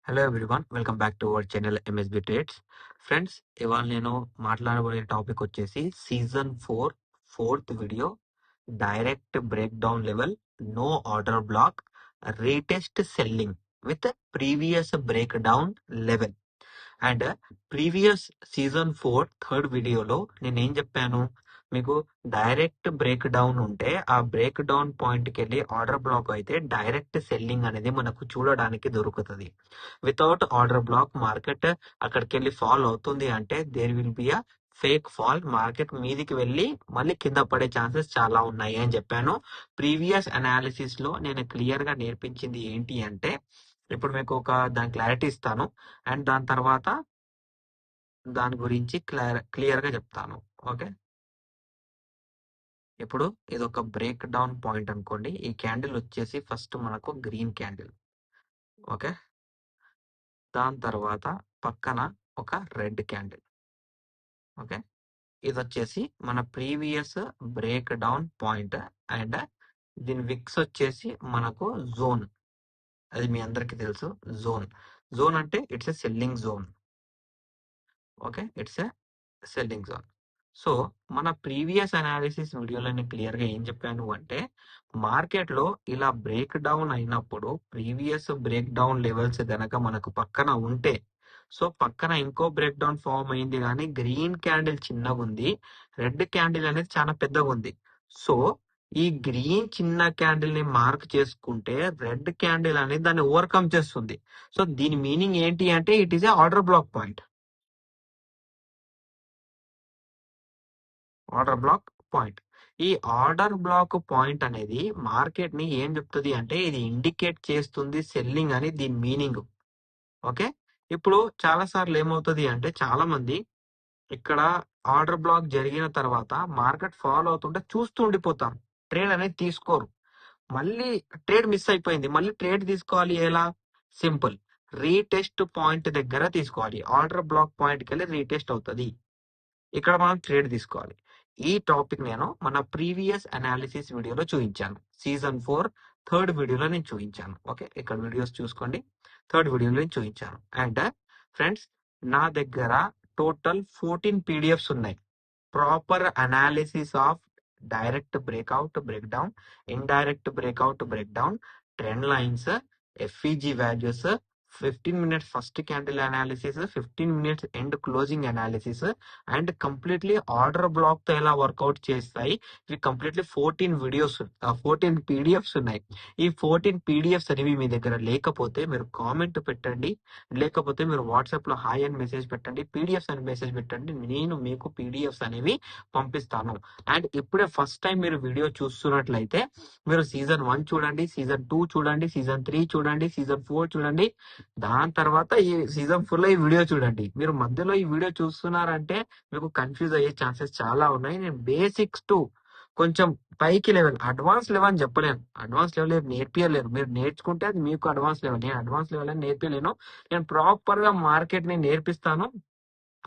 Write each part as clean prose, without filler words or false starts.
Hello everyone, welcome back to our channel MSB trades. Friends, ఇవాళ నేను మాట్లాడబోయే topic వచ్చేసి సీజన్ 4 4th వీడియో, direct break down level, no order block, retest selling with previous break down level. And previous season 4 third వీడియోలో నేనేం చెప్పాను, మీకు direct break down ఉంటే ఆ బ్రేక్ డౌన్ పాయింట్కి వెళ్ళి ఆర్డర్ బ్లాక్ అయితే డైరెక్ట్ సెల్లింగ్ అనేది మనకు చూడడానికి దొరుకుతుంది. వితౌట్ ఆర్డర్ బ్లాక్ మార్కెట్ అక్కడికి వెళ్ళి ఫాల్ అవుతుంది అంటే there will be a fake fall, market మీదికి వెళ్ళి మళ్ళీ కింద పడే ఛాన్సెస్ చాలా ఉన్నాయి అని చెప్పాను. ప్రీవియస్ అనాలిసిస్ లో నేను క్లియర్ గా నేర్పించింది ఏంటి అంటే, ఇప్పుడు మీకు ఒక దాని క్లారిటీ ఇస్తాను అండ్ దాని తర్వాత దాని గురించి క్లియర్ గా చెప్తాను. ఓకే, ఇప్పుడు ఇది ఒక బ్రేక్ డౌన్ పాయింట్ అనుకోండి. ఈ క్యాండిల్ వచ్చేసి ఫస్ట్ మనకు గ్రీన్ క్యాండిల్. ఓకే, దాని తర్వాత పక్కన ఒక రెడ్ క్యాండిల్. ఓకే, ఇది వచ్చేసి మన previous break down point and దీని విక్స్ వచ్చేసి మనకు జోన్. అది మీ అందరికి తెలుసు. జోన్ అంటే it's a selling zone. Okay, it's a selling zone. So మన ప్రీవియస్ అనాలిసిస్ వీడియోలో నేను క్లియర్ గా ఏం చెప్పాను అంటే, మార్కెట్ లో ఇలా బ్రేక్ డౌన్ అయినప్పుడు ప్రీవియస్ బ్రేక్ డౌన్ లెవెల్స్ గనక మనకు పక్కన ఉంటే, సో పక్కన ఇంకో బ్రేక్ డౌన్ ఫామ్ అయింది కానీ గ్రీన్ క్యాండిల్ చిన్నగా ఉంది, రెడ్ క్యాండిల్ అనేది చాలా పెద్దగా ఉంది. సో ఈ గ్రీన్ చిన్న క్యాండిల్ ని మార్క్ చేసుకుంటే రెడ్ క్యాండిల్ అనేది దాన్ని ఓవర్కమ్ చేస్తుంది. సో దీని మీనింగ్ ఏంటి అంటే it is a order block point. Order block point. ఈ ఆర్డర్ బ్లాక్ పాయింట్ అనేది మార్కెట్ ని ఏం చెప్తుంది అంటే, ఇది ఇండికేట్ చేస్తుంది సెల్లింగ్ అని దీని మీనింగ్. ఓకే, ఇప్పుడు చాలా సార్లు ఏమవుతుంది అంటే, చాలా మంది ఇక్కడ ఆర్డర్ బ్లాక్ జరిగిన తర్వాత మార్కెట్ ఫాలో అవుతుంటే చూస్తూ ఉండిపోతారు, ట్రేడ్ అనేది తీసుకోరు. మళ్ళీ ట్రేడ్ మిస్ అయిపోయింది, మళ్ళీ ట్రేడ్ తీసుకోవాలి ఎలా? సింపుల్, రీటెస్ట్ పాయింట్ దగ్గర తీసుకోవాలి. ఆర్డర్ బ్లాక్ పాయింట్ కి వెళ్ళి రీటెస్ట్ అవుతుంది, ఇక్కడ మనం ట్రేడ్ తీసుకోవాలి. ఈ టాపిక్ నేను మన ప్రీవియస్ అనాలిసిస్ వీడియోలో చూపించాను. సీజన్ 4 థర్డ్ వీడియోలో నేను చూపించాను. ఓకే, ఇక్కడ వీడియోస్ చూసుకోండి, థర్డ్ వీడియోలో నేను చూపించాను. అండ్ ఫ్రెండ్స్, నా దగ్గర టోటల్ 14 పీడిఎఫ్స్ ఉన్నాయి. Proper analysis of direct breakout break down, indirect breakout break down, trend lines, FEG values, 15 minutes first candle analysis, 15 minutes end closing analysis, and completely order black తో ఎలా work out చేస్తాయి. ఇవి completely 14 videos, 14 PDFs ఉన్నాయి. ఈ 14 PDFs అనేవి మీ దగ్గర లేకపోతే మీరు కామెంట్ పెట్టండి, లేకపోతే మీరు వాట్సాప్ లో హాయ్ అని మెసేజ్ పెట్టండి, పీడిఎఫ్స్ అని మెసేజ్ పెట్టండి, నేను మీకు పీడిఎఫ్స్ అనేవి పంపిస్తాను. అండ్ ఇప్పుడే ఫస్ట్ టైం మీరు వీడియో చూస్తున్నట్లయితే మీరు సీజన్ 1 చూడండి, సీజన్ 2 చూడండి, సీజన్ 3 చూడండి, సీజన్ 4 చూడండి, దాని తర్వాత ఈ సీజన్ 4 లో ఈ వీడియో చూడండి. మీరు మధ్యలో ఈ వీడియో చూస్తున్నారంటే మీకు కన్ఫ్యూజ్ అయ్యే ఛాన్సెస్ చాలా ఉన్నాయి. నేను బేసిక్స్ టు కొంచెం పైకి లెవెల్, అడ్వాన్స్ లెవెల్ అని చెప్పలేను. అడ్వాన్స్ లెవెల్ నేర్పియలేరు, మీరు నేర్చుకుంటే అది మీకు అడ్వాన్స్ లెవెల్. నేను అడ్వాన్స్ లెవెల్ అని నేర్పియలేను. నేను ప్రాపర్ గా మార్కెట్ ని నేర్పిస్తాను.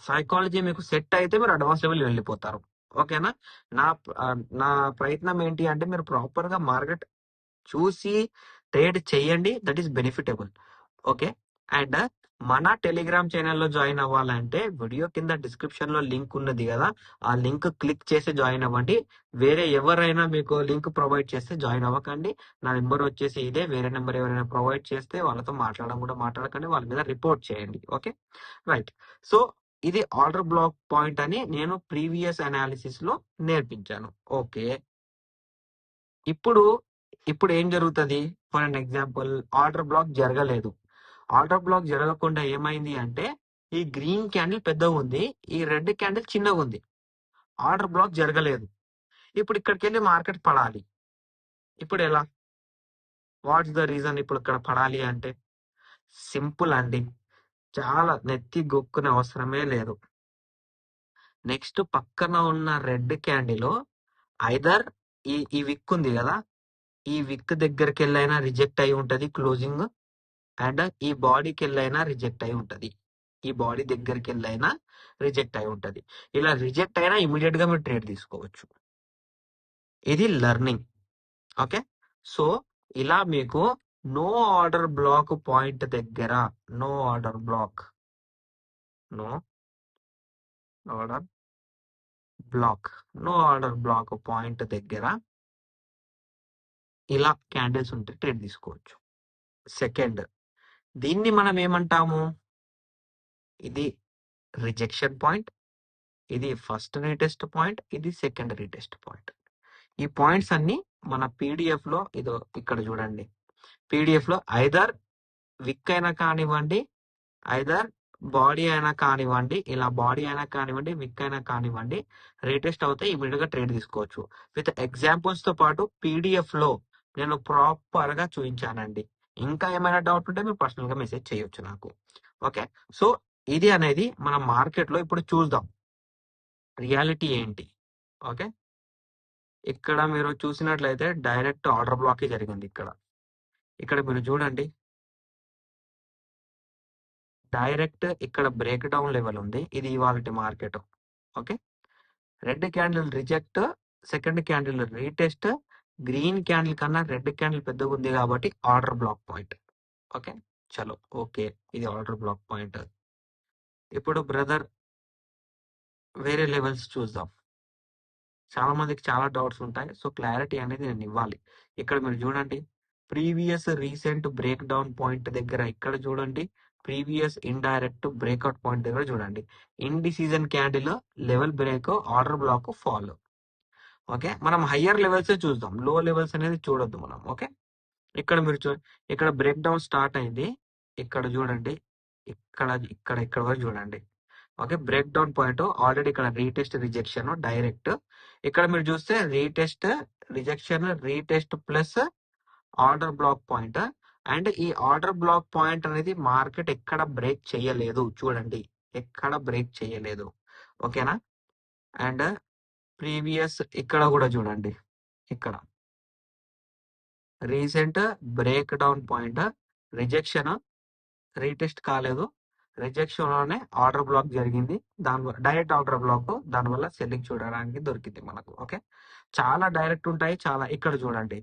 సైకాలజీ మీకు సెట్ అయితే మీరు అడ్వాన్స్ లెవెల్ వెళ్ళిపోతారు. ఓకేనా? నా నా ప్రయత్నం ఏంటి అంటే, మీరు ప్రాపర్ గా మార్కెట్ చూసి ట్రేడ్ చేయండి, that is benefitable. Okay, and మన టెలిగ్రామ్ ఛానల్లో జాయిన్ అవ్వాలంటే వీడియో కింద డిస్క్రిప్షన్ లో లింక్ ఉన్నది కదా, ఆ లింక్ క్లిక్ చేసి జాయిన్ అవ్వండి. వేరే ఎవరైనా మీకు లింక్ ప్రొవైడ్ చేస్తే జాయిన్ అవ్వకండి. నా నెంబర్ వచ్చేసి ఇదే. వేరే నెంబర్ ఎవరైనా ప్రొవైడ్ చేస్తే వాళ్ళతో మాట్లాడకండి, వాళ్ళ మీద రిపోర్ట్ చేయండి. Okay, right. సో ఇది ఆర్డర్ బ్లాక్ పాయింట్ అని నేను ప్రీవియస్ అనాలిసిస్ లో నేర్పించాను. ఓకే, ఇప్పుడు ఇప్పుడు ఏం జరుగుతుంది? For an example, order black జరగలేదు. ఆర్డర్ బ్లాక్ జరగకుండా ఏమైంది అంటే, ఈ గ్రీన్ క్యాండిల్ పెద్దగా ఉంది, ఈ రెడ్ క్యాండిల్ చిన్నగా ఉంది. ఆర్డర్ బ్లాక్ జరగలేదు. ఇప్పుడు ఇక్కడికి వెళ్ళి మార్కెట్ పడాలి. ఇప్పుడు ఎలా? వాట్స్ ద రీజన్ ఇప్పుడు ఇక్కడ పడాలి అంటే? సింపుల్ అండి, చాలా నెత్తి గొక్కునే అవసరమే లేదు. నెక్స్ట్ పక్కన ఉన్న రెడ్ క్యాండిల్ ఐదర్ ఈ విక్ ఉంది కదా, ఈ విక్ దగ్గరికి వెళ్ళైనా రిజెక్ట్ అయి ఉంటది క్లోజింగ్, అండ్ ఈ బాడీకి వెళ్ళైనా రిజెక్ట్ అయి ఉంటది, ఈ బాడీ దగ్గరికి వెళ్ళైనా రిజెక్ట్ అయి ఉంటది. ఇలా రిజెక్ట్ అయినా ఇమీడియట్ గా మీరు ట్రేడ్ తీసుకోవచ్చు. ఇది లెర్నింగ్. ఓకే, సో ఇలా మీకు నో ఆర్డర్ బ్లాక్ పాయింట్ దగ్గర, no order block, no order block, no order block point దగ్గర ఇలా క్యాండిల్స్ ఉంటే ట్రేడ్ తీసుకోవచ్చు. సెకండ్, దీన్ని మనం ఏమంటాము, ఇది రిజెక్షన్ పాయింట్, ఇది ఫస్ట్ రీటెస్ట్ పాయింట్, ఇది సెకండ్ రీటెస్ట్ పాయింట్. ఈ పాయింట్స్ అన్ని మన పీడిఎఫ్ లో ఇదో ఇక్కడ చూడండి, పీడిఎఫ్ లో ఐదర్ విక్ అయినా కానివ్వండి, ఐదర్ బాడీ అయినా కానివ్వండి, ఇలా బాడీ అయినా కానివ్వండి, విక్ అయినా కానివ్వండి, రీటెస్ట్ అవుతే ఇమీడియట్ గా ట్రేడ్ తీసుకోవచ్చు. విత్ ఎగ్జాంపుల్స్ తో పాటు పీడిఎఫ్ లో నేను ప్రాపర్ గా చూపించానండి. ఇంకా ఏమైనా డౌట్ ఉంటే మీరు పర్సనల్ గా మెసేజ్ చేయొచ్చు నాకు. ఓకే, సో ఇది అనేది మన మార్కెట్ లో ఇప్పుడు చూద్దాం రియాలిటీ ఏంటి. ఓకే, ఇక్కడ మీరు చూసినట్లయితే డైరెక్ట్ ఆర్డర్ బ్లాక్ జరిగింది. ఇక్కడ మీరు చూడండి, డైరెక్ట్ ఇక్కడ బ్రేక్ డౌన్ లెవెల్ ఉంది. ఇది ఇవాళ market. Okay, red candle reject, second candle retest, green candle కన్నా రెడ్ క్యాండిల్ పెద్దగా ఉంది కాబట్టి ఆర్డర్ బ్లాక్ పాయింట్. ఓకే, చలో ఓకే, ఇది ఆర్డర్ బ్లాక్ పాయింట్. ఇప్పుడు బ్రదర్ వేరే లెవెల్స్ చూద్దాం. చాలా మందికి చాలా డౌట్స్ ఉంటాయి, సో క్లారిటీ అనేది నేను ఇవ్వాలి. ఇక్కడ మీరు చూడండి, previous recent break down point దగ్గర ఇక్కడ చూడండి, ప్రీవియస్ ఇండైరెక్ట్ బ్రేక్అవుట్ పాయింట్ దగ్గర చూడండి, indecision candle level break, order block fall. Okay, మనం హయ్యర్ లెవెల్స్ చూద్దాం, లో లెవెల్స్ అనేది చూడొద్దు మనం. ఓకే, ఇక్కడ మీరు ఇక్కడ బ్రేక్ డౌన్ స్టార్ట్ అయింది, ఇక్కడ చూడండి, ఇక్కడ ఇక్కడ ఇక్కడ వరకు చూడండి. Okay, break down point already ఇక్కడ రీటెస్ట్ రిజెక్షన్ డైరెక్ట్, ఇక్కడ మీరు చూస్తే retest rejection retest plus order block point. And ఈ ఆర్డర్ బ్లాక్ పాయింట్ అనేది మార్కెట్ ఎక్కడ బ్రేక్ చేయలేదు, చూడండి ఎక్కడ బ్రేక్ చేయలేదు. ఓకేనా, అండ్ ప్రీవియస్ ఇక్కడ కూడా చూడండి, ఇక్కడ recent break down point rejection, retest కాలేదు, రిజెక్షన్ లోనే ఆర్డర్ బ్లాక్ జరిగింది, దానివల్ల డైరెక్ట్ ఆర్డర్ బ్లాక్, దానివల్ల సెల్లింగ్ చూడడానికి దొరికింది మనకు. ఓకే, చాలా డైరెక్ట్ ఉంటాయి, చాలా. ఇక్కడ చూడండి,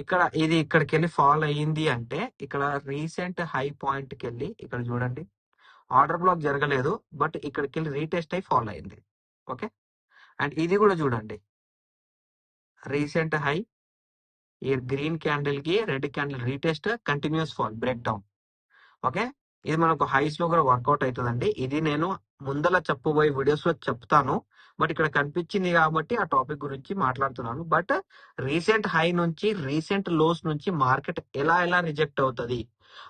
ఇక్కడ ఇది ఇక్కడికి వెళ్ళి ఫాల్ అయ్యింది అంటే ఇక్కడ రీసెంట్ హై పాయింట్ కి వెళ్ళి ఇక్కడ చూడండి ఆర్డర్ బ్లాక్ జరగలేదు, బట్ ఇక్కడికి వెళ్ళి రీటెస్ట్ అయి ఫాల్ అయింది. ఓకే, అండ్ ఇది కూడా చూడండి, రీసెంట్ హై, ఈ గ్రీన్ క్యాండిల్ కి red candle retest, continuous fall, break down. Okay, ఇది మనకు హైస్ లో కూడా వర్కౌట్ అవుతుందండి. ఇది నేను ముందల చెప్పబోయే వీడియోస్ లో చెప్తాను, బట్ ఇక్కడ కనిపించింది కాబట్టి ఆ టాపిక్ గురించి మాట్లాడుతున్నాను. బట్ రీసెంట్ హై నుంచి రీసెంట్ లోస్ నుంచి మార్కెట్ ఎలా ఎలా రిజెక్ట్ అవుతుంది,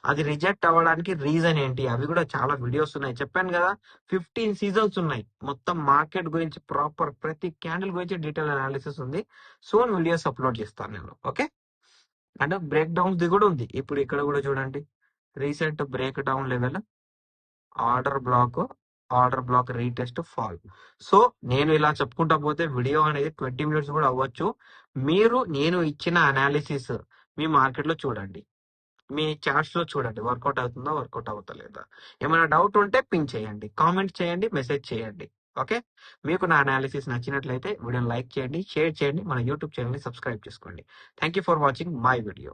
అది రిజెక్ట్ అవ్వడానికి రీజన్ ఏంటి, అవి కూడా చాలా వీడియోస్ ఉన్నాయి. చెప్పాను కదా, 15 సీజన్స్ ఉన్నాయి మొత్తం మార్కెట్ గురించి, ప్రాపర్ ప్రతి క్యాండిల్ గురించి డీటెయిల్ అనాలిసిస్ ఉంది. సోన్ వీడియోస్ అప్లోడ్ చేస్తాను నేను. ఓకే, అంటే బ్రేక్ డౌన్స్ ది కూడా ఉంది. ఇప్పుడు ఇక్కడ కూడా చూడండి, recent break down level, order block retest fall. So నేను ఇలా చెప్పుకుంటా పోతే వీడియో అనేది 20 మినిట్స్ కూడా అవ్వచ్చు. మీరు నేను ఇచ్చిన అనాలిసిస్ మీ మార్కెట్ లో చూడండి, మీ చార్ట్స్ లో చూడండి, వర్కౌట్ అవుతుందా వర్కౌట్ అవుతలేదా. ఏమైనా డౌట్ ఉంటే పింక్ చేయండి, కామెంట్ చేయండి, మెసేజ్ చేయండి. ఓకే, మీకు నా అనాలిసిస్ నచ్చినట్లయితే వీడియోని లైక్ చేయండి, షేర్ చేయండి, మన యూట్యూబ్ ఛానల్ ని సబ్స్క్రైబ్ చేసుకోండి. Thank you for watching my video.